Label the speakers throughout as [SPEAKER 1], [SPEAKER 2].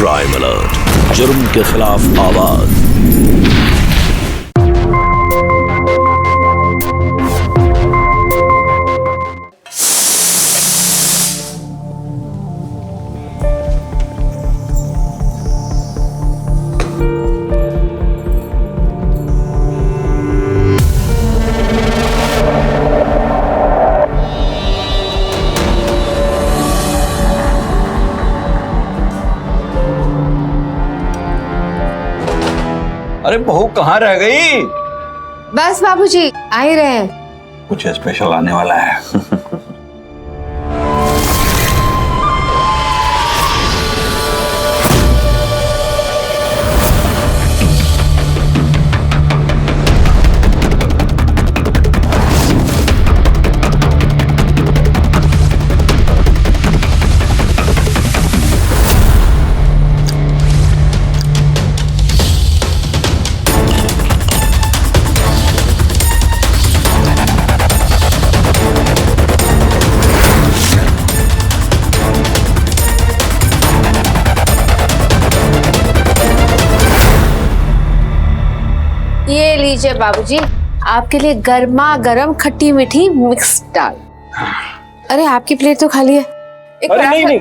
[SPEAKER 1] Crime alert, जुर्म के खिलाफ आवाज।
[SPEAKER 2] अरे बहू कहाँ रह गई?
[SPEAKER 3] बस बाबूजी आ ही रहे हैं।
[SPEAKER 2] कुछ स्पेशल आने वाला है।
[SPEAKER 3] ये लीजिए बाबूजी, आपके लिए गर्मा गर्म खट्टी मीठी मिक्स दाल। अरे आपकी प्लेट तो खाली है। एक
[SPEAKER 4] अरे नहीं नहीं,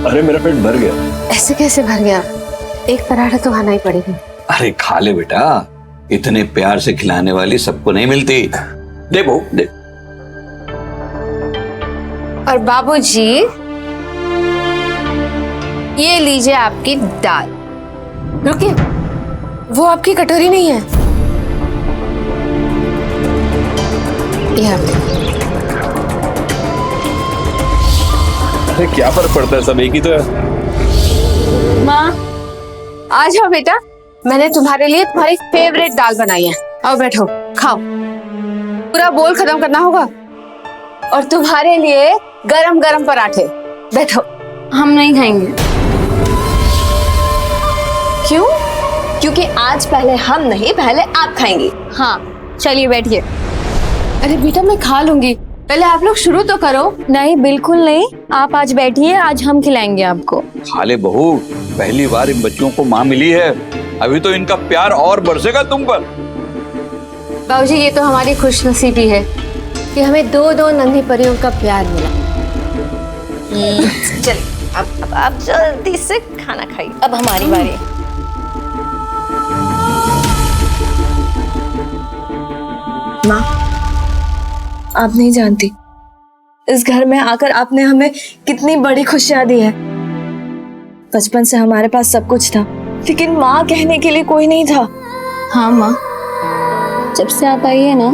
[SPEAKER 4] अरे मेरा पेट भर गया।
[SPEAKER 3] ऐसे कैसे भर गया? एक पराठा तो खाना ही पड़ेगा।
[SPEAKER 2] अरे खा ले बेटा, इतने प्यार से खिलाने वाली सबको नहीं मिलती। दे बहू दे।
[SPEAKER 3] और बाबूजी ये लीजिए आपकी दाल। रुकिए, वो आपकी कटोरी नहीं है। ये आपकी।
[SPEAKER 4] अरे क्या फर्क पड़ता है, सब एक ही तो है।
[SPEAKER 3] माँ आ जाओ बेटा, मैंने तुम्हारे लिए तुम्हारी फेवरेट दाल बनाई है। आओ बैठो, खाओ। पूरा बोल खत्म करना होगा। और तुम्हारे लिए गरम गरम पराठे। बैठो।
[SPEAKER 5] हम नहीं खाएंगे।
[SPEAKER 3] क्यों?
[SPEAKER 5] क्योंकि आज पहले हम नहीं, पहले आप खाएंगी। हाँ चलिए बैठिए।
[SPEAKER 3] अरे बेटा मैं खा लूंगी, पहले आप लोग शुरू तो करो।
[SPEAKER 5] नहीं बिल्कुल नहीं, आप आज बैठिए, आज हम खिलाएंगे आपको।
[SPEAKER 2] खा ले बहू, पहली बार इन बच्चों को माँ मिली है, अभी तो इनका प्यार और बरसेगा तुम पर।
[SPEAKER 3] बाबूजी ये तो हमारी खुशनसीबी है कि हमें दो दो नन्ही परियों का प्यार मिला।
[SPEAKER 5] चलिए अब आप जल्दी से खाना खाइए, अब हमारी बारी।
[SPEAKER 6] माँ, आप नहीं जानती इस घर में आकर आपने हमें कितनी बड़ी खुशियां दी है। बचपन से हमारे पास सब कुछ था, लेकिन माँ कहने के लिए कोई नहीं था।
[SPEAKER 5] हाँ माँ, जब से आप आई है ना,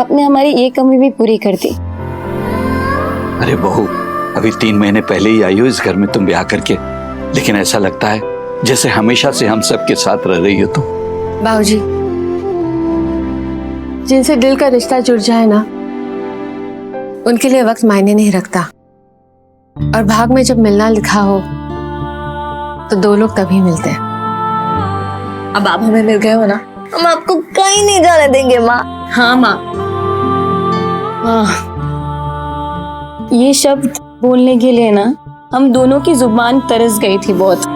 [SPEAKER 5] आपने हमारी ये कमी भी पूरी कर दी।
[SPEAKER 2] अरे बहू, अभी 3 महीने पहले ही आई हो इस घर में तुम ब्याह करके, लेकिन ऐसा लगता है जैसे हमेशा से हम सबके साथ रह रही हो तुम।
[SPEAKER 3] बाबूजी जिनसे दिल का रिश्ता जुड़ जाए ना, उनके लिए वक्त मायने नहीं रखता। और भाग में जब मिलना लिखा हो तो दो लोग तभी मिलते हैं।
[SPEAKER 6] अब आप हमें मिल गए हो ना, हम आपको कहीं नहीं जाने देंगे माँ।
[SPEAKER 5] हाँ माँ। ये शब्द बोलने के लिए ना हम दोनों की जुबान तरस गई थी बहुत।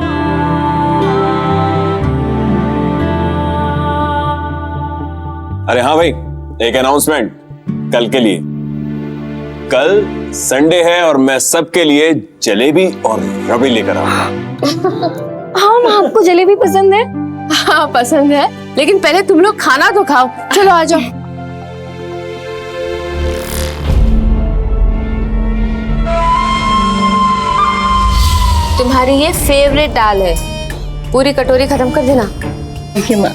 [SPEAKER 4] अरे हाँ भाई, एक अनाउंसमेंट कल के लिए। कल संडे है और मैं सबके लिए जलेबी और रबड़ी लेकर आऊंगा।
[SPEAKER 5] हाँ माँ, आपको जलेबी पसंद है?
[SPEAKER 3] हाँ पसंद है, लेकिन पहले तुम लोग खाना तो खाओ। चलो आ जाओ। तुम्हारी ये फेवरेट दाल है, पूरी कटोरी खत्म कर देना।
[SPEAKER 5] ठीक है माँ।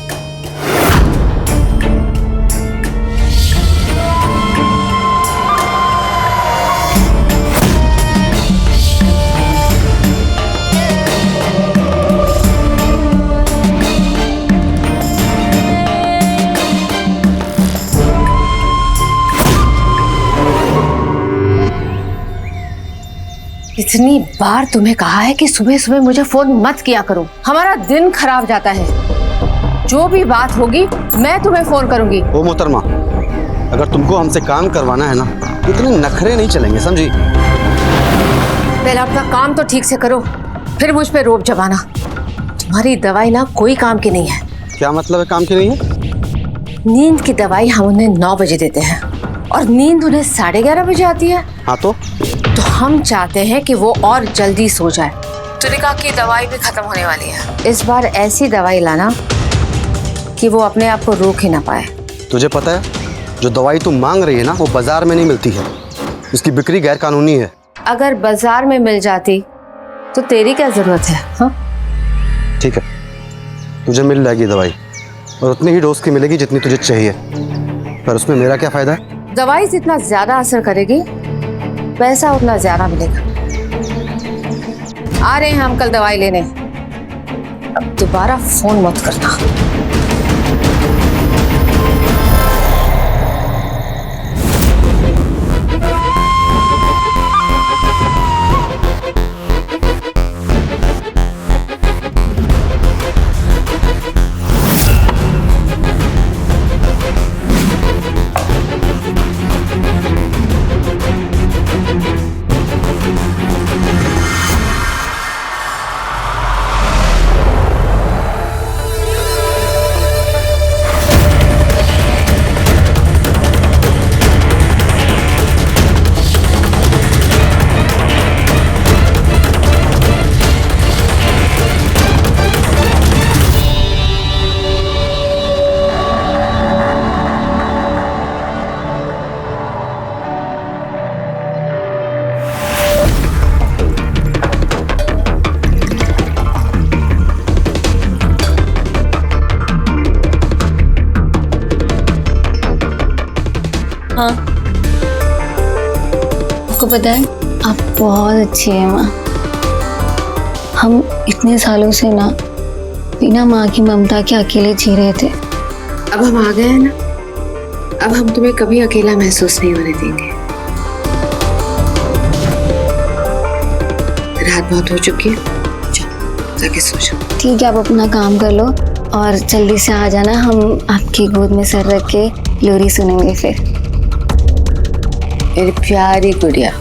[SPEAKER 3] इतनी बार तुम्हें कहा है कि सुबह सुबह मुझे फोन मत किया करो, हमारा दिन खराब जाता है। जो भी बात होगी मैं तुम्हें फोन करूंगी।
[SPEAKER 7] ओ मोहतरमा, अगर तुमको हमसे काम करवाना है ना इतने नखरे नहीं चलेंगे, समझी?
[SPEAKER 3] पहले अपना काम तो ठीक से करो, फिर मुझ पे रोब जमाना। तुम्हारी दवाई ना कोई काम की नहीं है।
[SPEAKER 7] क्या मतलब है काम की नहीं है?
[SPEAKER 3] नींद की दवाई हम उन्हें 9 बजे देते हैं और नींद उन्हें 11:30 बजे आती है।
[SPEAKER 7] हाँ तो
[SPEAKER 3] हम चाहते हैं कि वो और जल्दी सो जाए। तुलिका की दवाई भी खत्म होने वाली है। इस बार ऐसी दवाई लाना कि वो अपने आप को रोक ही ना पाए।
[SPEAKER 7] तुझे पता है जो दवाई तू मांग रही है ना, वो बाजार में नहीं मिलती है, इसकी बिक्री गैर कानूनी है।
[SPEAKER 3] अगर बाजार में मिल जाती तो तेरी क्या जरूरत है? हाँ
[SPEAKER 7] ठीक है, तुझे मिल जाएगी दवाई और उतनी ही डोज की मिलेगी जितनी तुझे चाहिए, पर उसमें मेरा क्या फायदा है?
[SPEAKER 3] दवाई जितना ज्यादा असर करेगी पैसा उतना ज्यादा मिलेगा। आ रहे हैं हम कल दवाई लेने, अब दोबारा फोन मत करना।
[SPEAKER 5] हाँ, आपको पता है आप बहुत अच्छी हैं माँ। हम इतने सालों से ना बिना माँ की ममता के अकेले जी रहे थे।
[SPEAKER 3] अब हम आ गए हैं ना, अब हम तुम्हें कभी अकेला महसूस नहीं होने देंगे। रात बहुत हो चुकी है, जाओ जाके सो जाओ।
[SPEAKER 5] ठीक है, आप अपना काम कर लो और जल्दी से आ जाना। हम आपकी गोद में सर रख के लोरी सुनेंगे फिर।
[SPEAKER 3] मेरी प्यारी गुड़िया।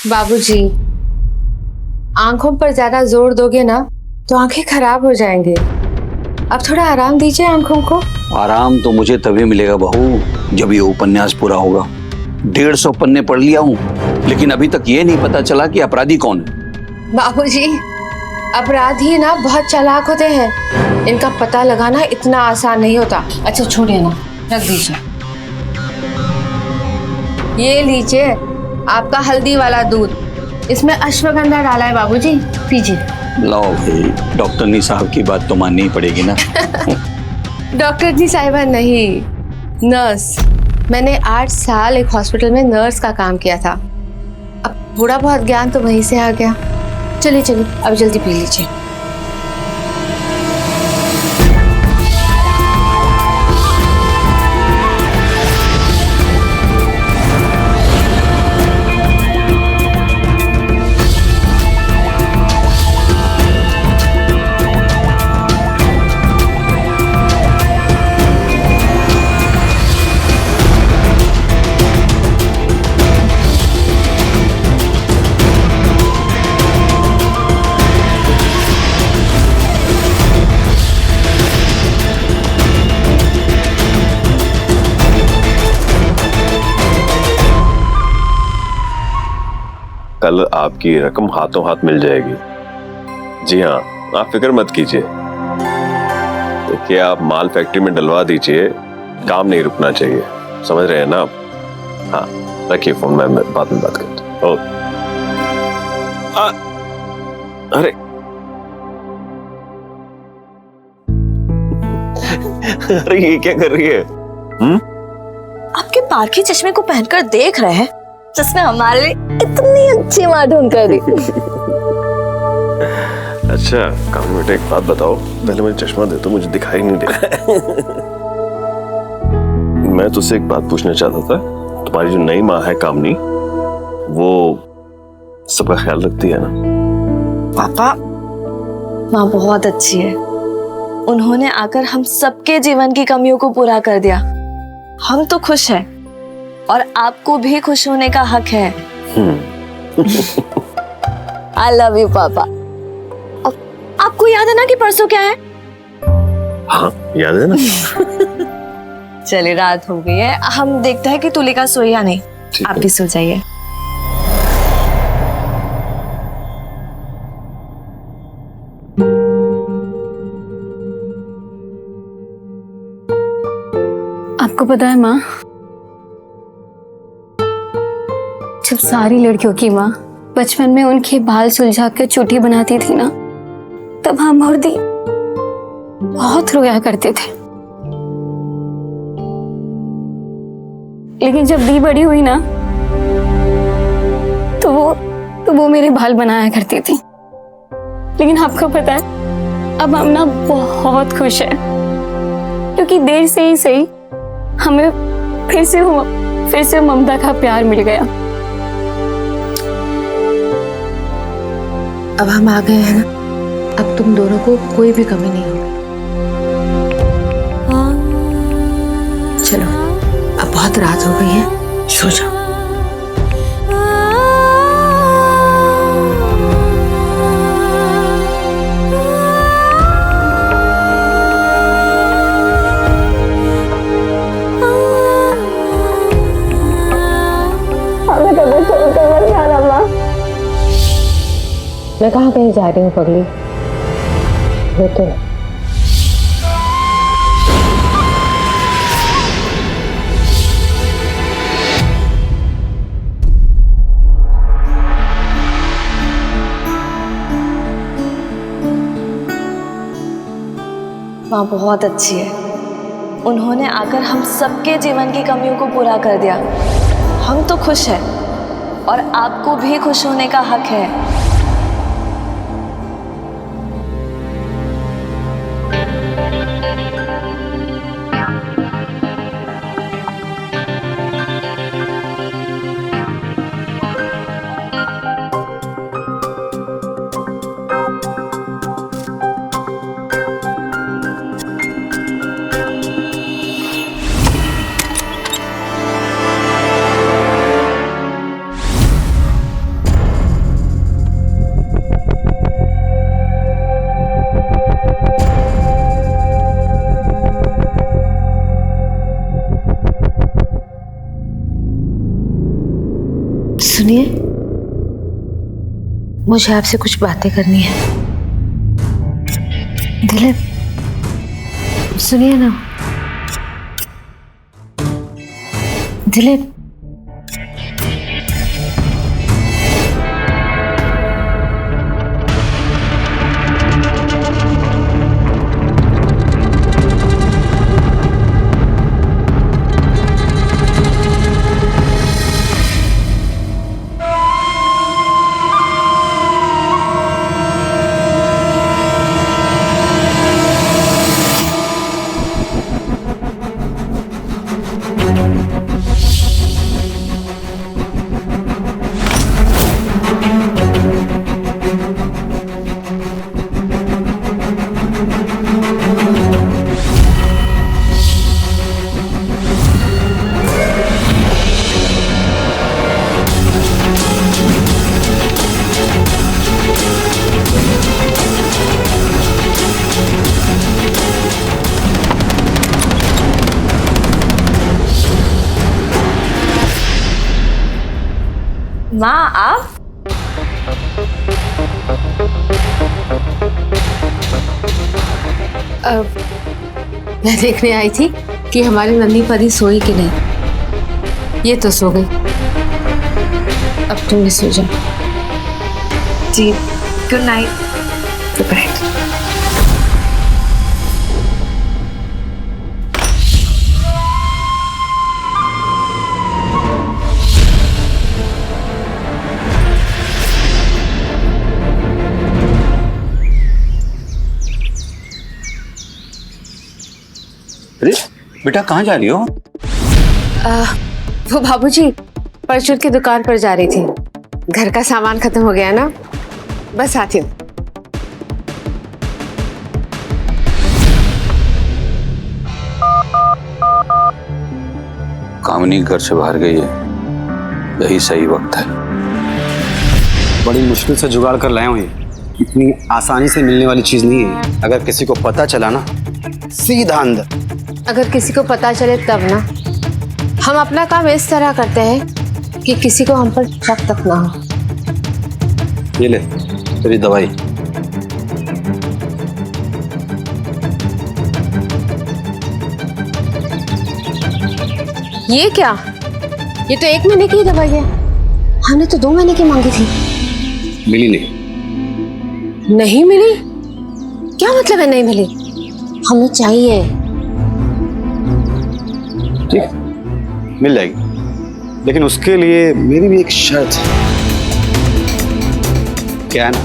[SPEAKER 3] बाबूजी, आंखों पर ज्यादा जोर दोगे ना तो आंखें खराब हो जाएंगी। अब थोड़ा आराम दीजिए आंखों को।
[SPEAKER 2] आराम तो मुझे तभी मिलेगा बहू जब ये उपन्यास पूरा होगा। 150 पन्ने पढ़ लिया हूँ, लेकिन अभी तक ये नहीं पता चला कि अपराधी कौन है।
[SPEAKER 3] बाबूजी, अपराधी ना बहुत चालाक होते हैं, इनका पता लगाना इतना आसान नहीं होता। अच्छा छोड़िए ना, रख दीजिए। ये लीजिए आपका हल्दी वाला दूध, इसमें अश्वगंधा डाला है बाबूजी, पीजिए।
[SPEAKER 2] लाओ भाई, डॉक्टरनी साहब की बात तो माननी ही पड़ेगी ना।
[SPEAKER 3] डॉक्टरनी साहिबा नहीं, नर्स। मैंने 8 साल एक हॉस्पिटल में नर्स का काम किया था। अब थोड़ा बहुत ज्ञान तो वहीं से आ गया। चलिए चलिए, अब जल्दी पी लीजिए।
[SPEAKER 4] कल आपकी रकम हाथों हाथ मिल जाएगी। जी हाँ, आप फिक्र मत कीजिए। देखिए, आप माल फैक्ट्री में डलवा दीजिए, काम नहीं रुकना चाहिए, समझ रहे हैं ना आप? हाँ, रखिए फोन, मैं बाद में बात करता हूँ। अरे अरे ये क्या कर रही है?
[SPEAKER 6] आपके पारखी चश्मे को पहनकर देख रहे हैं जिसने हमारे लिए इतनी अच्छी माँ ढूंढ कर दी।
[SPEAKER 4] अच्छा काम बेटा, एक बात बताओ, पहले मुझे चश्मा दे, तो मुझे दिखाई नहीं दे। मैं तुझसे एक बात पूछना चाहता था। तुम्हारी जो नई माँ है कामनी, वो सबका ख्याल रखती है ना?
[SPEAKER 6] पापा, माँ बहुत अच्छी है। उन्होंने आकर हम सबके जीवन की कमियों को पूरा कर दिया। हम तो खुश हैं और आपको भी खुश होने का हक है। आई लव यू पापा। आपको याद है ना कि परसों क्या है?
[SPEAKER 4] हाँ याद है ना।
[SPEAKER 6] चलिए रात हो गई है, हम देखते हैं कि तुलिका सोई या नहीं। आप भी सो जाइए।
[SPEAKER 5] आपको पता है माँ, जब सारी लड़कियों की माँ बचपन में उनके बाल सुलझा कर चोटी बनाती थी ना, तब हम और दी बहुत रोया करते थे। लेकिन जब दी बड़ी हुई ना, तो वो मेरे बाल बनाया करती थी। लेकिन आपको पता है, अब हम ना बहुत खुश हैं, क्योंकि देर से ही सही हमें फिर से ममता का प्यार मिल गया।
[SPEAKER 3] अब हम आ गए हैं ना, अब तुम दोनों को कोई भी कमी नहीं होगी। चलो, अब बहुत रात हो गई है, सो जाओ।
[SPEAKER 8] मैं कहाँ कहीं जा रही हूँ पगली, वो तो
[SPEAKER 6] माँ बहुत अच्छी है। उन्होंने आकर हम सबके जीवन की कमियों को पूरा कर दिया। हम तो खुश हैं और आपको भी खुश होने का हक है।
[SPEAKER 3] सुनिए, मुझे आपसे कुछ बातें करनी है। दिलीप, सुनिए ना। दिलीप,
[SPEAKER 6] माँ आप?
[SPEAKER 3] मैं देखने आई थी कि हमारी नन्ही परी सोई कि नहीं। ये तो सो गई, अब तुम भी सो जाओ।
[SPEAKER 6] जी, गुड नाइट।
[SPEAKER 3] Good night.
[SPEAKER 2] अरे बेटा, कहाँ जा रही हो?
[SPEAKER 3] वो बाबूजी परचून की दुकान पर जा रही थी, घर का सामान खत्म हो गया ना, बस आती हूँ।
[SPEAKER 2] कामनी घर से बाहर गई है, यही सही वक्त है।
[SPEAKER 7] बड़ी मुश्किल से जुगाड़ कर लाया हूँ ये, इतनी आसानी से मिलने वाली चीज नहीं है। अगर किसी को पता चला ना, सीधा अंदर।
[SPEAKER 3] अगर किसी को पता चले तब ना, हम अपना काम इस तरह करते हैं कि किसी को हम पर शक तक ना हो।
[SPEAKER 7] ये ले तेरी दवाई।
[SPEAKER 3] ये क्या? ये तो 1 महीने की ही दवाई है, हमने तो 2 महीने की मांगी थी।
[SPEAKER 7] मिली नहीं।
[SPEAKER 3] नहीं मिली? क्या मतलब है नहीं मिली? हमें चाहिए।
[SPEAKER 7] ठीक है, मिल जाएगी, लेकिन उसके लिए मेरी भी एक शर्त है। क्या है ना,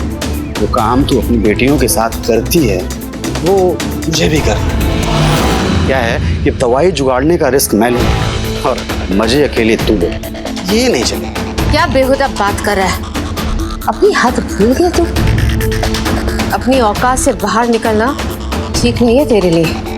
[SPEAKER 7] वो काम तू अपनी बेटियों के साथ करती है वो मुझे भी कर। क्या है कि दवाई जुगाड़ने का रिस्क मैं लूं और मजे अकेले तू ले, ये नहीं चलेगा।
[SPEAKER 3] क्या बेहुदा बात कर रहा है? अपनी हद भूल गया तू? अपनी औकात से बाहर निकलना ठीक नहीं है तेरे लिए।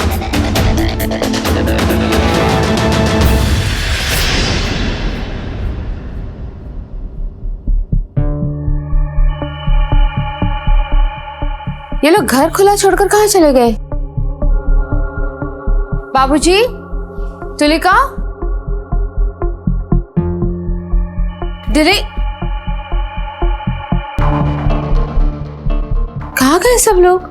[SPEAKER 3] ये लोग घर खुला छोड़कर कहाँ चले गए? बाबूजी, तुलिका, दिली, कहाँ गए सब लोग?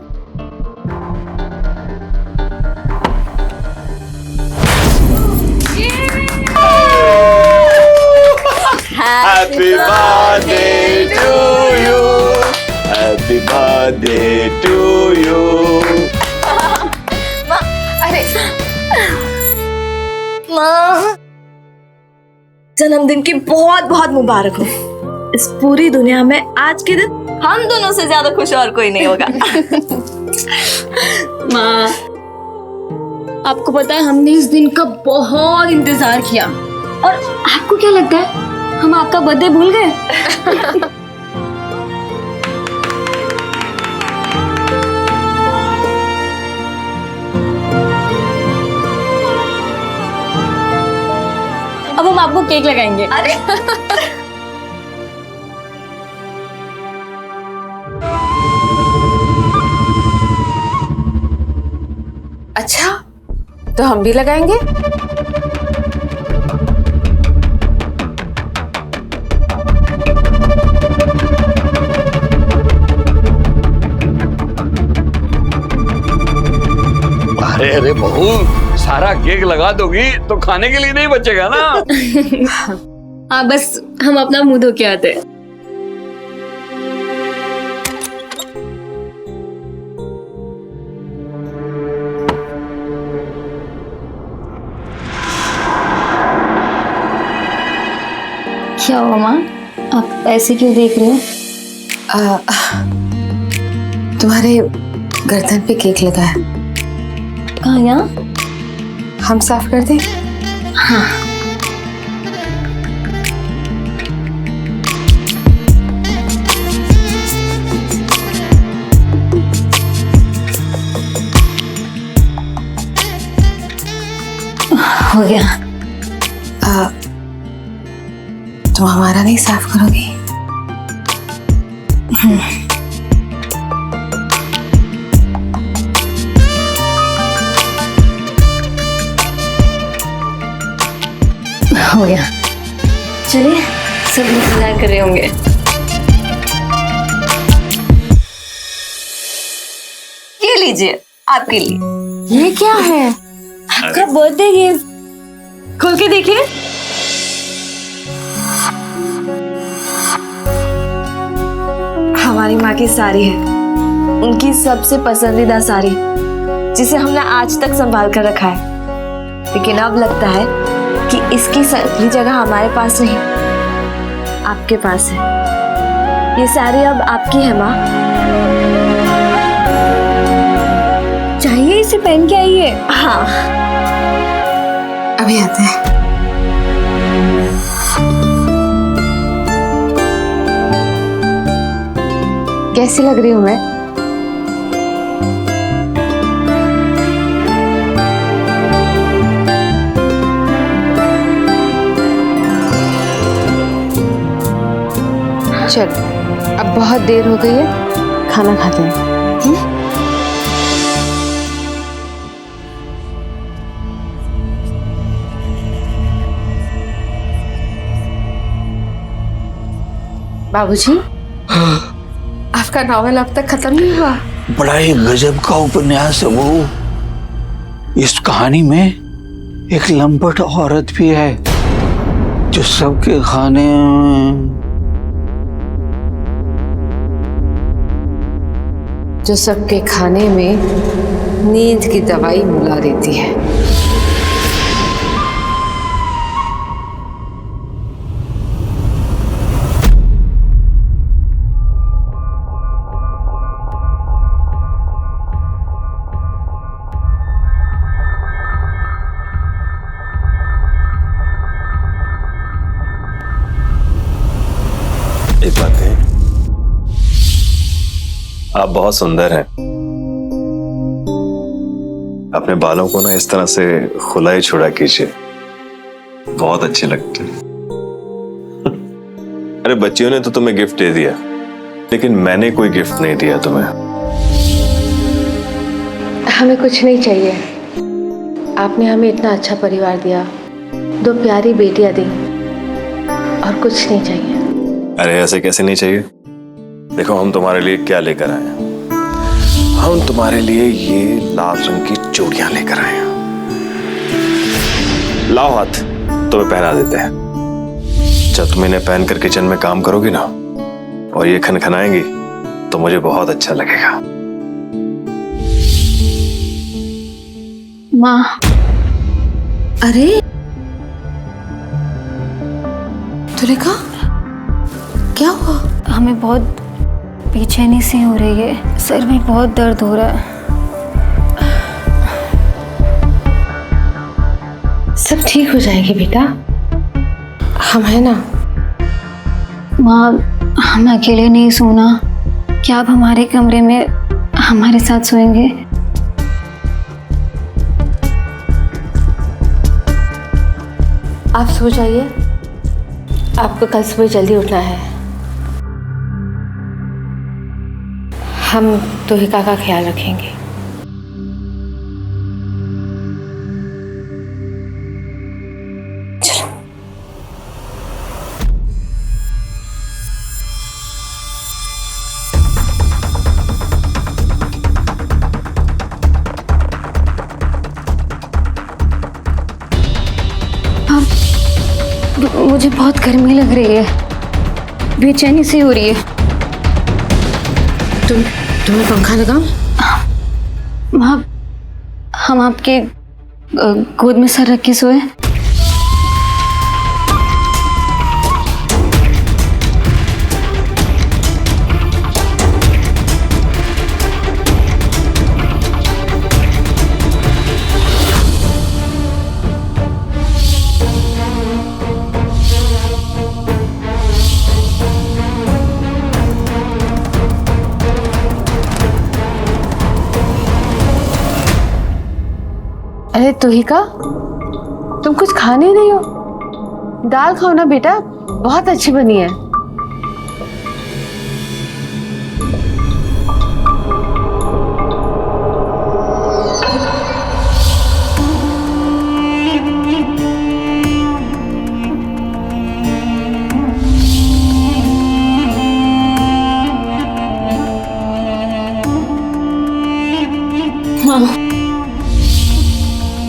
[SPEAKER 4] Happy birthday to you. Happy birthday to you.
[SPEAKER 3] अरे
[SPEAKER 6] माँ, जन्मदिन की बहुत बहुत मुबारक हो। इस पूरी दुनिया में आज के दिन हम दोनों से ज्यादा खुश और कोई नहीं होगा।
[SPEAKER 5] माँ, आपको पता है हमने इस दिन का बहुत इंतजार किया, और आपको क्या लगता है हम आपका बर्थडे भूल गए? अब हम आपको केक लगाएंगे।
[SPEAKER 6] अरे
[SPEAKER 3] अच्छा, तो हम भी लगाएंगे।
[SPEAKER 2] अरे अरे बहू, सारा केक लगा दोगी तो खाने के लिए नहीं बचेगा ना।
[SPEAKER 5] हाँ, बस हम अपना मुंह धो के आते हैं। क्या हुआ माँ, आप ऐसे क्यों देख रहे हो?
[SPEAKER 3] तुम्हारे गर्दन पे केक लगा है।
[SPEAKER 5] कहाँ? यहाँ?
[SPEAKER 3] हम साफ कर दें?
[SPEAKER 5] हाँ। हो गया।
[SPEAKER 3] तुम हमारा नहीं साफ करोगी?
[SPEAKER 5] हो गया। चलिए, सब लोग इंतजार कर रहे होंगे।
[SPEAKER 6] ये लीजिए आपके लिए।
[SPEAKER 3] ये क्या है?
[SPEAKER 5] आपका बर्थडे गिफ्ट। खोल के देखिए।
[SPEAKER 6] हमारी माँ की साड़ी है, उनकी सबसे पसंदीदा साड़ी, जिसे हमने आज तक संभाल कर रखा है। लेकिन अब लगता है कि इसकी सही जगह हमारे पास नहीं, आपके पास है। ये साड़ी अब आपकी है माँ।
[SPEAKER 5] चाहिए, इसे पहन के आइए।
[SPEAKER 6] हाँ,
[SPEAKER 3] अभी आते हैं। कैसी लग रही हूँ मैं? चल, अब बहुत देर हो गई है, खाना खाते हैं। बाबूजी, आपका नॉवेल अब तक खत्म नहीं हुआ?
[SPEAKER 2] बड़ा ही गजब का उपन्यास है वो। इस कहानी में एक लंपट औरत भी है जो सबके खाने में नींद की दवाई मिला देती है।
[SPEAKER 4] एक बात है, आप बहुत सुंदर हैं। अपने बालों को ना इस तरह से खुला ही छोड़ा कीजिए, बहुत अच्छे लगते हैं। अरे बच्चियों ने तो तुम्हें गिफ्ट दे दिया, लेकिन मैंने कोई गिफ्ट नहीं दिया तुम्हें।
[SPEAKER 8] हमें कुछ नहीं चाहिए, आपने हमें इतना अच्छा परिवार दिया, 2 प्यारी बेटियां दी, और कुछ नहीं चाहिए।
[SPEAKER 4] अरे ऐसे कैसे नहीं चाहिए? देखो हम तुम्हारे लिए क्या लेकर आए हैं। हम तुम्हारे लिए ये लाल रंग की चूड़ियां लेकर आए हैं। लाओ हाथ, तुम्हें पहना देते हैं। जब तुम इन्हें पहन कर किचन में काम करोगी ना और ये खनखनाएंगी तो मुझे बहुत अच्छा लगेगा।
[SPEAKER 5] माँ,
[SPEAKER 3] अरे तुलिका, क्या हुआ?
[SPEAKER 5] हमें बहुत बेचैनी सी हो रही है, सर में बहुत दर्द हो रहा है।
[SPEAKER 8] सब ठीक हो जाएगी बेटा, हम है ना।
[SPEAKER 5] माँ, हम अकेले नहीं सोना, क्या आप हमारे कमरे में हमारे साथ सोएंगे?
[SPEAKER 8] आप सो जाइए, आपको कल सुबह जल्दी उठना है। हम तुहिका का ख्याल रखेंगे। चलो।
[SPEAKER 5] मुझे बहुत गर्मी लग रही है, बेचैनी सी हो रही है।
[SPEAKER 8] तुम्हें पंखा लगाऊं?
[SPEAKER 5] माँ, हम आपके गोद में सर रख के सोए।
[SPEAKER 3] अरे तुहिका, तुम कुछ खाने नहीं हो? दाल खाओ ना बेटा, बहुत अच्छी बनी है।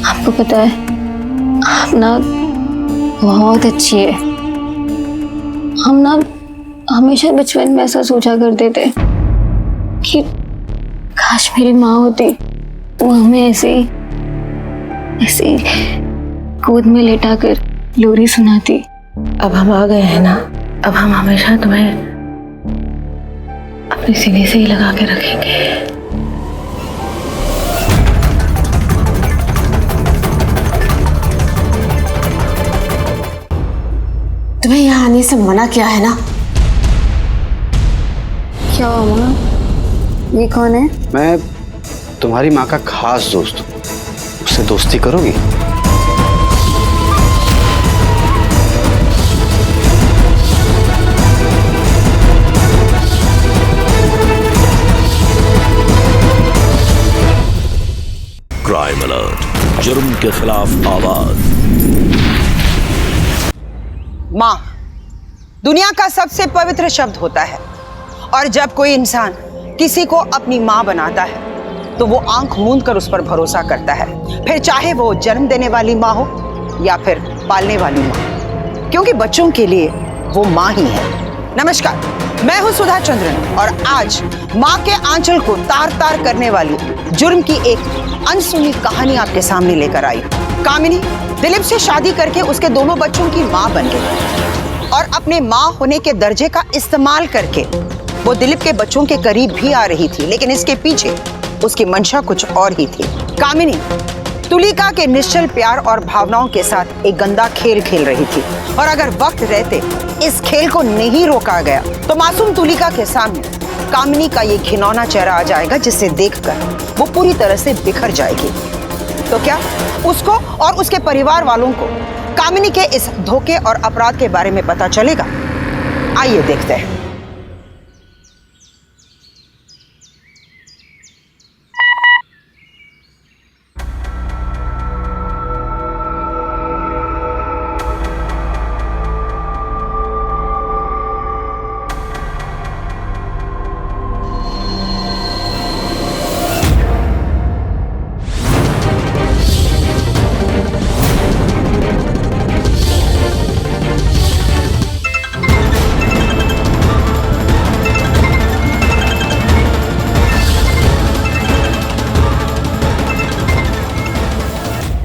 [SPEAKER 5] आपको पता है, आप ना बहुत अच्छी है। हम ना हमेशा बचपन में ऐसा सोचा करते थे कि काश मेरी माँ होती, वो हमें ऐसे ही गोद में लेटाकर लोरी सुनाती।
[SPEAKER 8] अब हम आ गए हैं ना, अब हम हमेशा तुम्हें अपने सीने से ही लगा के रखेंगे। तुम्हें यहाँ आने से मना किया है ना?
[SPEAKER 5] क्या हुआ माँ? ये कौन है?
[SPEAKER 7] मैं तुम्हारी माँ का खास दोस्त हूँ, उससे दोस्ती करोगी?
[SPEAKER 1] क्राइम अलर्ट, जुर्म के खिलाफ आवाज।
[SPEAKER 9] माँ दुनिया का सबसे पवित्र शब्द होता है और जब कोई इंसान किसी को अपनी माँ बनाता है तो वो आंख मूंद कर उस पर भरोसा करता है, फिर चाहे वो जन्म देने वाली माँ हो या फिर पालने वाली माँ, क्योंकि बच्चों के लिए वो माँ ही है। नमस्कार, मैं हूँ सुधा चंद्रन और आज माँ के आंचल को तार तार करने वाली जुर्म की एक अनसुनी कहानी आपके सामने लेकर आई। कामिनी दिलीप से शादी करके उसके दोनों बच्चों की माँ बन गई और अपने माँ होने के दर्जे का इस्तेमाल करके वो दिलीप के बच्चों के करीब भी आ रही थी, लेकिन इसके पीछे उसकी मंशा कुछ और ही थी। कामिनी तुलिका के निश्चल प्यार और भावनाओं के साथ एक गंदा खेल खेल रही थी और अगर वक्त रहते इस खेल को नहीं रोका गया तो मासूम तुलिका के सामने कामिनी का ये घिनौना चेहरा आ जाएगा, जिसे देखकर वो पूरी तरह से बिखर जाएगी। तो क्या उसको और उसके परिवार वालों को कामिनी के इस धोखे और अपराध के बारे में पता चलेगा? आइए देखते हैं।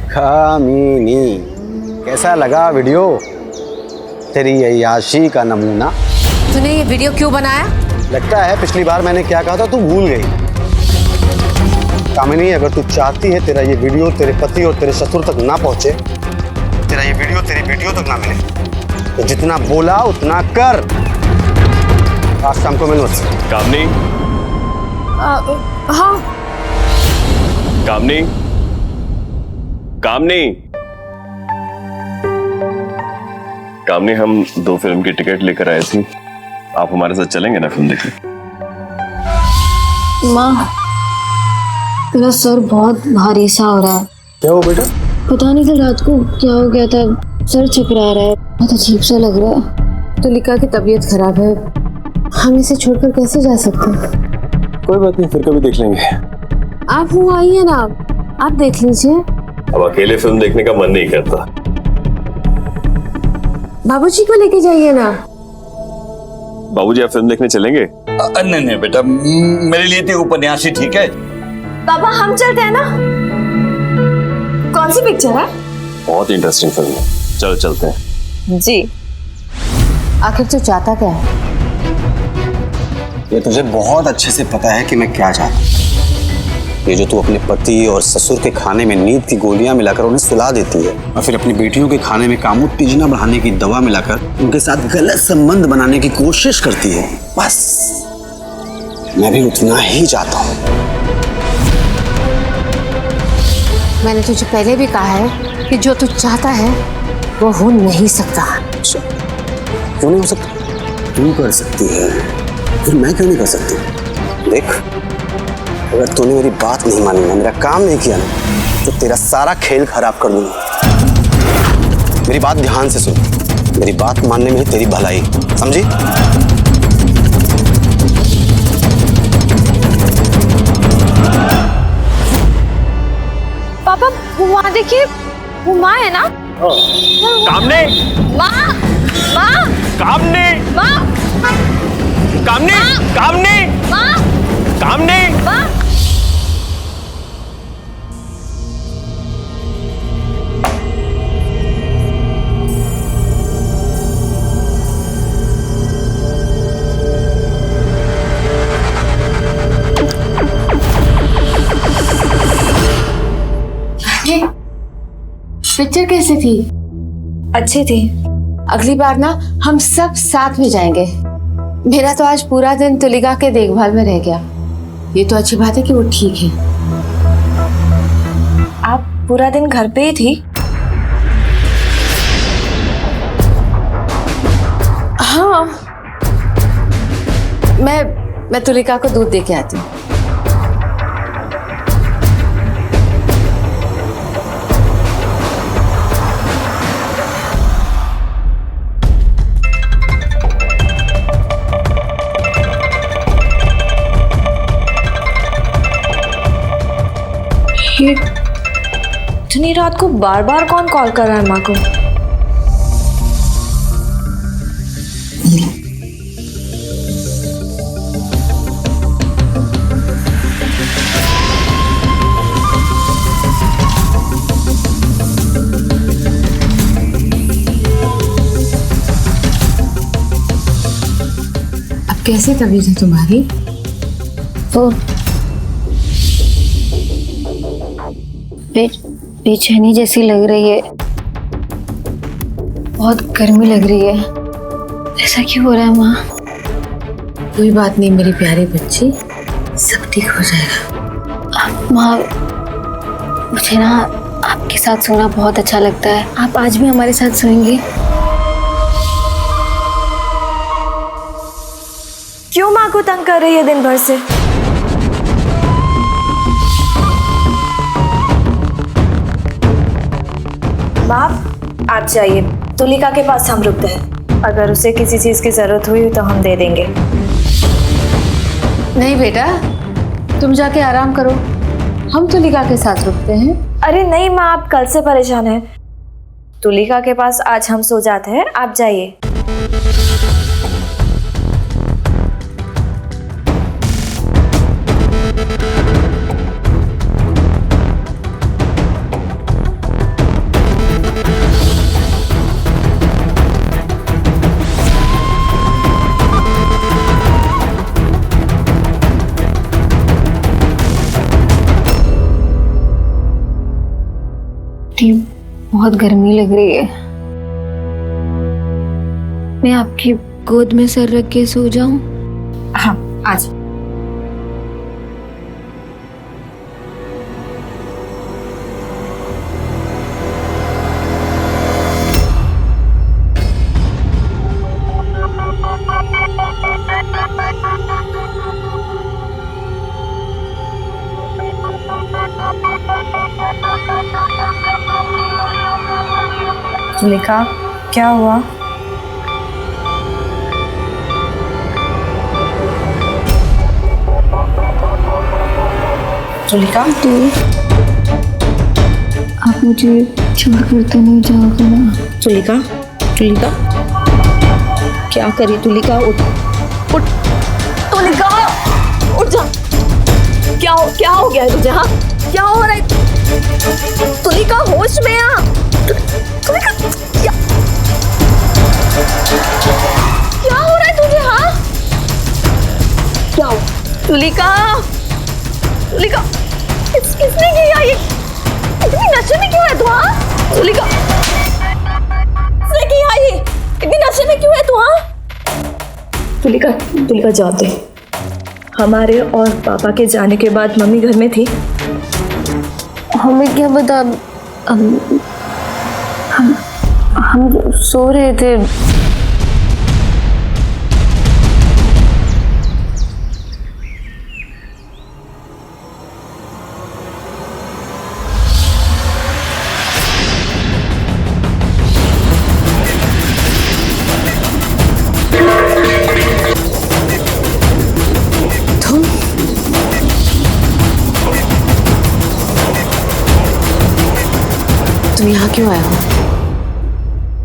[SPEAKER 7] कामिनी, कैसा लगा वीडियो? तेरी अय्याशी का नमूना।
[SPEAKER 3] तूने ये वीडियो क्यों बनाया?
[SPEAKER 7] लगता है पिछली बार मैंने क्या कहा था तू भूल गई। कामिनी, अगर तू चाहती है तेरा ये वीडियो तेरे पति और तेरे ससुर तक ना पहुंचे, तेरा ये वीडियो तेरी वीडियो तक ना मिले, तो जितना बोला उतना कर। आज शाम को मिलो।
[SPEAKER 4] कामनी,
[SPEAKER 3] हाँ
[SPEAKER 4] कामनी, कामनी, कामनी, हम 2 फिल्म की टिकट लेकर आए थे, आप हमारे साथ चलेंगे ना फिल्म देखने?
[SPEAKER 5] माँ मेरा सर बहुत भारी सा हो रहा है।
[SPEAKER 7] क्या हो बेटा?
[SPEAKER 5] पता नहीं कल रात को क्या हो गया था, सर चकरा रहा है, बहुत अजीब सा लग रहा है।
[SPEAKER 3] तुलिका की तबीयत खराब है, हम इसे छोड़कर कैसे जा सकते हैं?
[SPEAKER 4] कोई बात नहीं, फिर कभी देख लेंगे।
[SPEAKER 3] आप हुआ आइए ना, आप देख लीजिए।
[SPEAKER 4] अब अकेले फिल्म देखने का मन नहीं करता।
[SPEAKER 3] बाबूजी को लेके जाइए ना।
[SPEAKER 4] बाबूजी, आप फिल्म देखने चलेंगे?
[SPEAKER 2] नहीं नहीं बेटा, मेरे लिए तो उपन्यास ही ठीक है।
[SPEAKER 6] पापा हम चलते हैं ना। कौन सी पिक्चर है?
[SPEAKER 4] बहुत इंटरेस्टिंग फिल्म है, चलो चलते हैं।
[SPEAKER 6] जी।
[SPEAKER 3] आखिर तू चाहता क्या है?
[SPEAKER 7] ये तुझे बहुत अच्छे से पता है कि मैं क्या चाहता हूँ। ये जो तू अपने पति और ससुर के खाने में नींद की गोलियां मिलाकर उन्हें सुला देती है और फिर अपनी बेटियों के खाने में कामोत्तेजना बढ़ाने की दवा मिलाकर उनके साथ गलत संबंध बनाने की कोशिश करती है, बस मैं भी उतना ही चाहता हूँ।
[SPEAKER 3] मैंने तुझे पहले भी कहा है कि जो तू चाहता है वो हो नहीं सकता।
[SPEAKER 7] क्यों नहीं हो सकता? तू कर सकती है, फिर मैं क्यों नहीं कर सकती? देख, अगर तूने मेरी बात नहीं मानी ना, मेरा काम नहीं किया ना, तो तेरा सारा खेल खराब कर दूंगा। मेरी बात ध्यान से सुन, मेरी बात मानने में ही तेरी भलाई, समझी?
[SPEAKER 6] पापा वहाँ देखिए, वो माँ है ना?
[SPEAKER 4] कामनी,
[SPEAKER 6] माँ, माँ,
[SPEAKER 4] कामनी,
[SPEAKER 6] माँ,
[SPEAKER 4] कामनी, कामनी,
[SPEAKER 6] माँ,
[SPEAKER 4] कामनी,
[SPEAKER 6] माँ।
[SPEAKER 3] पिक्चर कैसी थी?
[SPEAKER 6] अच्छी थी।
[SPEAKER 3] अगली बार ना हम सब साथ में जाएंगे। मेरा तो आज पूरा दिन तुलिका के देखभाल में रह गया। ये तो अच्छी बात है कि वो ठीक है।
[SPEAKER 6] आप पूरा दिन घर पे ही थी?
[SPEAKER 3] हाँ, मैं तुलिका को दूध दे के आती हूँ।
[SPEAKER 6] इतनी रात को बार बार कौन कॉल कर रहा है माँ को?
[SPEAKER 3] अब कैसी तबीयत है तुम्हारी?
[SPEAKER 5] वो बेचैनी जैसी लग रही है, बहुत गर्मी लग रही है। ऐसा क्यों हो रहा है माँ?
[SPEAKER 3] कोई बात नहीं मेरी प्यारी बच्ची, सब ठीक हो जाएगा।
[SPEAKER 5] माँ, मुझे ना आपके साथ सोना बहुत अच्छा लगता है। आप आज भी हमारे साथ सोएंगे?
[SPEAKER 6] क्यों माँ को तंग कर रही है दिन भर से? माँ, आप जाइए, तुलिका के पास हम रुकते हैं। अगर उसे किसी चीज की जरूरत हुई तो हम दे देंगे।
[SPEAKER 3] नहीं बेटा, तुम जाके आराम करो, हम तुलिका के साथ रुकते हैं।
[SPEAKER 6] अरे नहीं माँ, आप कल से परेशान हैं। तुलिका के पास आज हम सो जाते हैं, आप जाइए।
[SPEAKER 5] बहुत गर्मी लग रही है। मैं आपकी गोद में सर रख के सो जाऊं?
[SPEAKER 3] हाँ, आज
[SPEAKER 6] तुलिका, क्या हुआ? तुलिका,
[SPEAKER 5] आप मुझे छोड़कर तो नहीं जाओगे ना?
[SPEAKER 6] तुलिका, तुलिका, क्या करी तुलिका? उठ, उठ, तुलिका, उठ जा। क्या हो गया है तुझे? हाँ, क्या हो रहा है? तुलिका, होश में आ। तुलिका, क्या हो रहा है तुझे? हाँ, क्या हो? तुलिका, तुलिका, किसने किया ये? इतनी नशे में क्यों है तू? हाँ, तुलिका, किसने किया ये? इतनी नशे में क्यों है तू? हाँ, तुलिका, तुलिका जाते। हमारे और पापा के जाने के बाद मम्मी घर में थी।
[SPEAKER 5] हमें क्या पता, हम सो रहे थे।
[SPEAKER 3] तुम यहाँ क्यों आए हो?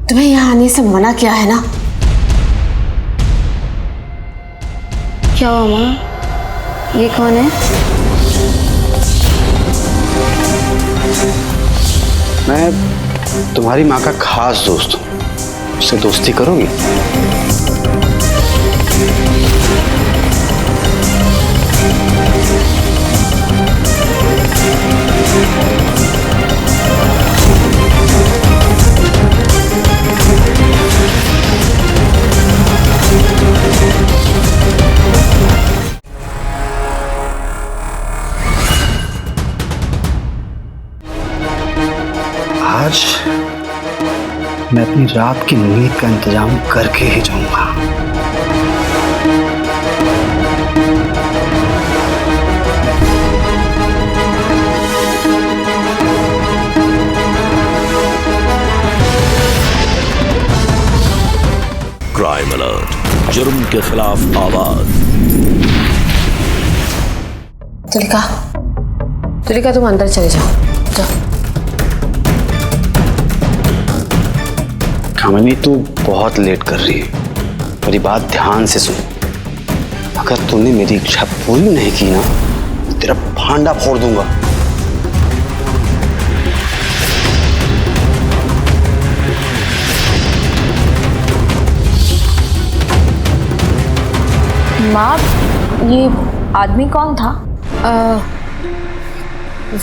[SPEAKER 3] तुम्हें यहाँ आने से मना किया है ना?
[SPEAKER 5] क्या हुआ माँ? ये कौन है?
[SPEAKER 7] मैं तुम्हारी माँ का खास दोस्त हूँ, उससे दोस्ती करोगी? मैं अपनी रात की नींद का इंतजाम करके ही जाऊंगा।
[SPEAKER 1] क्राइम अलर्ट, जुर्म के खिलाफ आवाज।
[SPEAKER 3] तुलिका, तुलिका तुम अंदर चले जाओ, जाओ।
[SPEAKER 7] कामिनी तू बहुत लेट कर रही है, मेरी बात ध्यान से सुन। अगर तूने मेरी इच्छा पूरी नहीं की ना तो तेरा भांडा फोड़ दूंगा।
[SPEAKER 6] माँ, ये आदमी कौन था?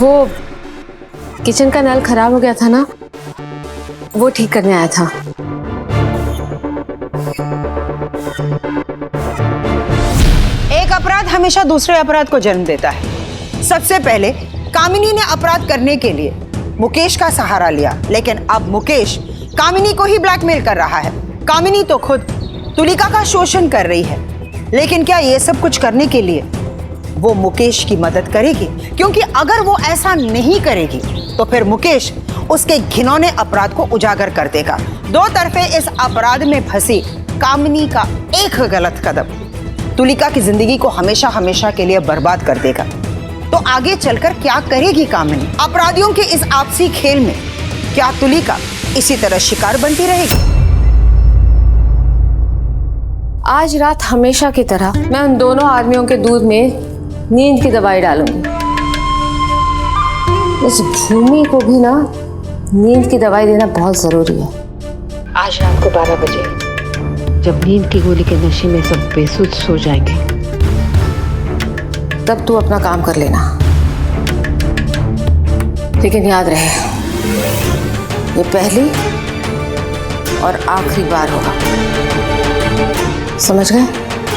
[SPEAKER 3] वो किचन का नल खराब हो गया था ना, वो ठीक करने आया था।
[SPEAKER 9] एक अपराध हमेशा दूसरे अपराध को जन्म देता है। सबसे पहले कामिनी ने अपराध करने के लिए मुकेश का सहारा लिया, लेकिन अब मुकेश कामिनी को ही ब्लैकमेल कर रहा है। कामिनी तो खुद तुलिका का शोषण कर रही है, लेकिन क्या ये सब कुछ करने के लिए वो मुकेश की मदद करेगी? क्योंकि अगर वो ऐसा नहीं करेगी तो फिर मुकेश उसके घिनौने अपराध को उजागर कर देगा। दो तरफे इस अपराध में फंसी कामिनी का एक गलत कदम तुलिका की जिंदगी को हमेशा हमेशा के लिए बर्बाद कर देगा। तो आगे चलकर क्या करेगी कामिनी? अपराधियों के इस आपसी खेल में क्या तुलिका इसी तरह शिकार बनती रहेगी?
[SPEAKER 3] आज रात हमेशा की तरह मैं उन दोनों आदमियों के दूध में नींद की दवाई डालूंगी। इस भूमि को भी ना नींद की दवाई देना बहुत जरूरी है।
[SPEAKER 8] आज रात को 12 बजे जब नींद की गोली के नशे में सब बेसुध सो जाएंगे,
[SPEAKER 3] तब तू अपना काम कर लेना, लेकिन याद रहे ये पहली और आखिरी बार होगा, समझ गए?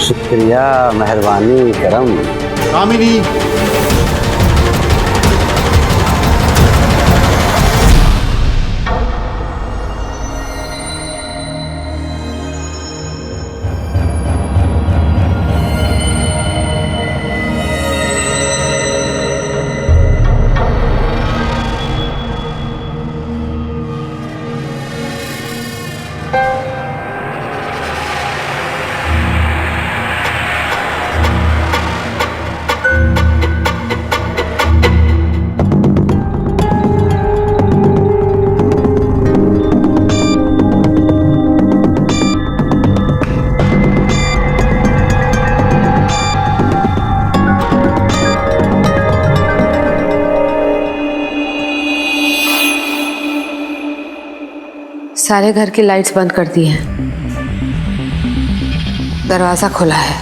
[SPEAKER 7] शुक्रिया, मेहरबानी, करम।
[SPEAKER 10] कामिनी,
[SPEAKER 3] सारे घर की लाइट्स बंद कर दी हैं, दरवाजा खुला है।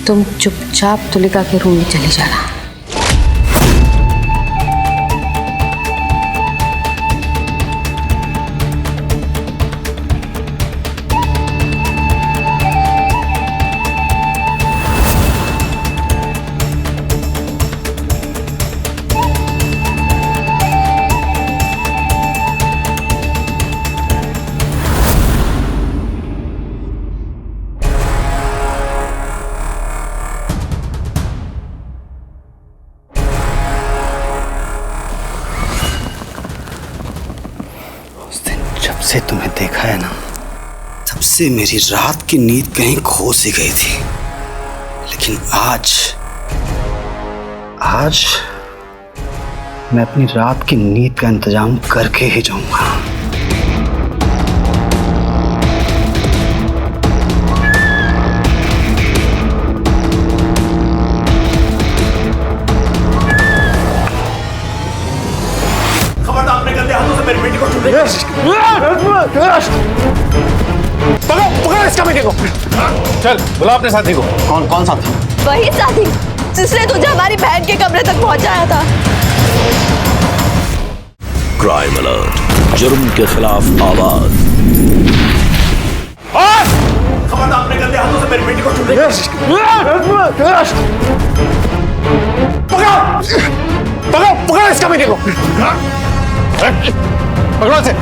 [SPEAKER 3] तुम चुपचाप तुलिका के रूम में चले जाना।
[SPEAKER 7] जब से तुम्हें देखा है ना, तब से मेरी रात की नींद कहीं खो सी गई थी। लेकिन आज मैं अपनी रात की नींद का इंतजाम करके ही जाऊंगा।
[SPEAKER 10] खबरदार अपने गंदे हाथों से मेरी बेटी को छू पकड़ इसका बेटे को। चल बुला अपने साथी को।
[SPEAKER 7] कौन साथी?
[SPEAKER 6] वही साथी जिसने तुझे हमारी बहन के कमरे तक पहुंचाया था।
[SPEAKER 1] क्राइम अलर्ट, जुर्म के खिलाफ आवाज।
[SPEAKER 10] खबरदार अपने गंदे हाथों से मेरी बेटी को छू पकड़ इसका बेटे को। पकड़ो से।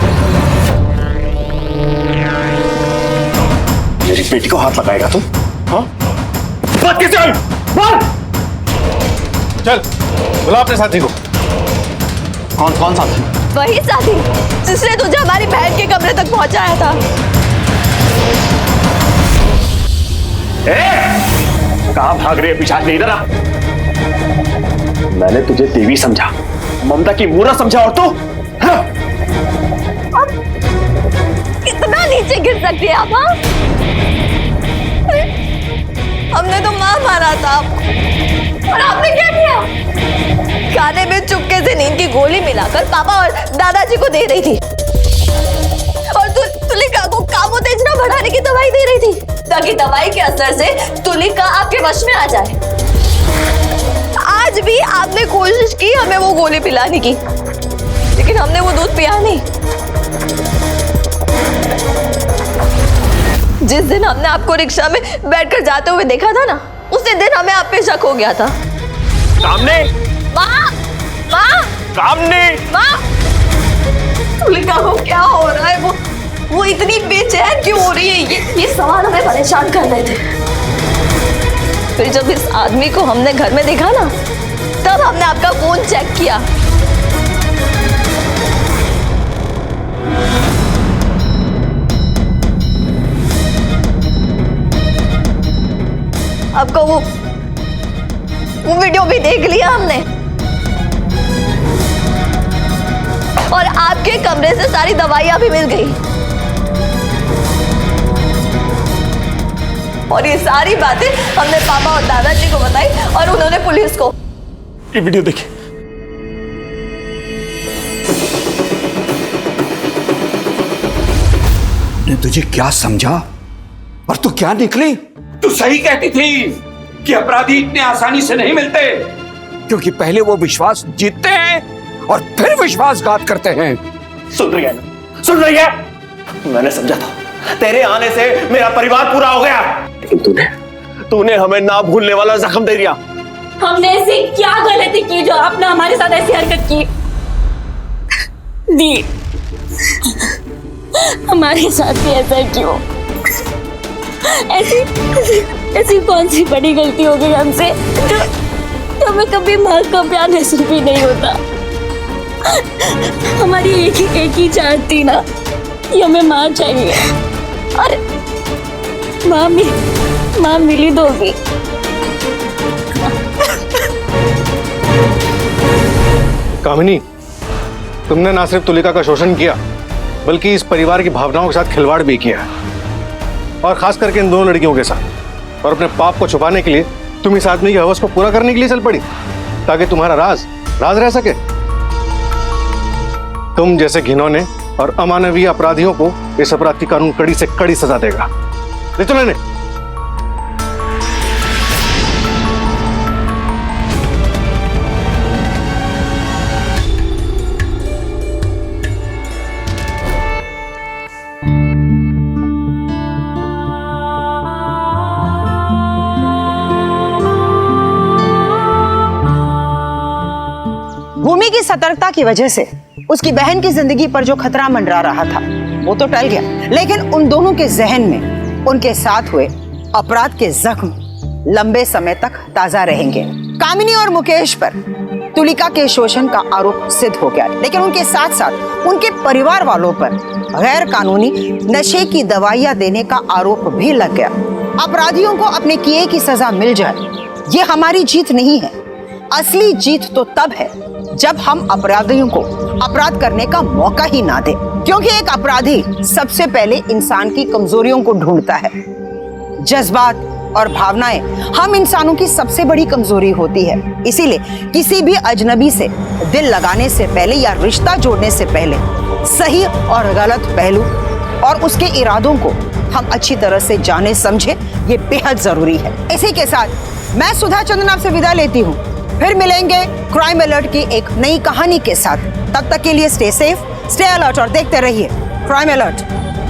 [SPEAKER 10] मेरी बेटी को हाथ लगाएगा तू? हाँ? बात कैसे हुई? बोल! चल बुला अपने साथी को। कौन साथी?
[SPEAKER 6] वही साथी जिसने तुझे हमारी बहन के कमरे तक पहुंचाया था।
[SPEAKER 10] कहाँ भाग रही है पिशाच? इधर आ। मैंने तुझे देवी समझा, ममता की मूरत समझा, और तू
[SPEAKER 6] कितना नीचे गिर सकती है आप? हाँ? हमने तो मां मारा था और आपने क्या किया? खाने में चुपके से नींद की गोली मिलाकर पापा और दादाजी को दे रही थी और तुलिका को काम उत्तेजना बढ़ाने की दवाई दे रही थी ताकि दवाई के असर से तुलिका आपके वश में आ जाए। आज भी आपने कोशिश की हमें वो गोली पिलाने की, लेकिन हमने वो दूध पिया नहीं। जिस दिन हमने आपको रिक्शा में बैठकर जाते हुए देखा था ना, उसी दिन हमें आप पे शक हो गया था।
[SPEAKER 10] सामने
[SPEAKER 6] माँ, माँ,
[SPEAKER 10] सामने
[SPEAKER 6] माँ, तुलिका को क्या हो रहा है? वो इतनी बेचैन क्यों हो रही है? ये सवाल हमें परेशान कर रहे थे। फिर जब इस आदमी को हमने घर में देखा ना, तब हमने आपका फोन चेक किया। आपका वो वीडियो भी देख लिया हमने और आपके कमरे से सारी दवाइयां भी मिल गई और ये सारी बातें हमने पापा और दादाजी को बताई और उन्होंने पुलिस को।
[SPEAKER 10] ये वीडियो देखिए।
[SPEAKER 2] ने तुझे क्या समझा और तू क्या निकली? तू सही कहती थी कि अपराधी इतने आसानी से नहीं मिलते, क्योंकि पहले वो विश्वास जीतते हैं और फिर विश्वासघात करते हैं।
[SPEAKER 10] सुन रही है ना? सुन रही है? मैंने समझा था तेरे आने से मेरा परिवार पूरा हो गया, लेकिन तूने हमें ना भूलने वाला जख्म दे दिया।
[SPEAKER 5] हमने ऐसी क्या गलती की जो आपने हमारे साथ ऐसी हरकत की? दी हमारे साथ भी ऐसा क्यों? ऐसी कौन सी बड़ी गलती हो गई हमसे जो हमें कभी माँ का प्यार नसीब भी नहीं होता? हमारी एक ही चाहत थी ना कि हमें माँ चाहिए, और माँ मिली दोगी।
[SPEAKER 11] कामिनी, तुमने ना सिर्फ तुलिका का शोषण किया बल्कि इस परिवार की भावनाओं के साथ खिलवाड़ भी किया है, और खास करके इन दोनों लड़कियों के साथ। और अपने पाप को छुपाने के लिए तुम इस आदमी की हवस को पूरा करने के लिए चल पड़ी ताकि तुम्हारा राज रह सके। तुम जैसे घिनौने और अमानवीय अपराधियों को इस अपराध की कानून कड़ी से कड़ी सजा देगा। ले चलो इन्हें।
[SPEAKER 9] भूमि की सतर्कता की वजह से उसकी बहन की जिंदगी पर जो खतरा मंडरा रहा था वो तो टल गया, लेकिन उन दोनों के जहन में उनके साथ हुए अपराध के जख्म लंबे समय तक ताजा रहेंगे। कामिनी और मुकेश पर तुलिका के शोषण का आरोप सिद्ध हो गया, लेकिन उनके साथ साथ उनके परिवार वालों पर गैर कानूनी नशे की दवाइयां देने का आरोप भी लग गया। अपराधियों को अपने किए की सजा मिल जाए, ये हमारी जीत नहीं है। असली जीत तो तब है जब हम अपराधियों को अपराध करने का मौका ही ना दें, क्योंकि एक अपराधी सबसे पहले इंसान की कमजोरियों को ढूंढता है। जज्बात और भावनाएं हम इंसानों की सबसे बड़ी कमजोरी होती है, इसीलिए किसी भी अजनबी से दिल लगाने से पहले या रिश्ता जोड़ने से पहले सही और गलत पहलू और उसके इरादों को हम अच्छी तरह से जाने समझे, ये बेहद जरूरी है। इसी के साथ मैं सुधा चंदन आपसे विदा लेती हूँ। फिर मिलेंगे क्राइम अलर्ट की एक नई कहानी के साथ। तब तक के लिए स्टे सेफ, स्टे अलर्ट और देखते रहिए क्राइम अलर्ट,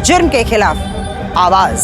[SPEAKER 9] जुर्म के खिलाफ आवाज।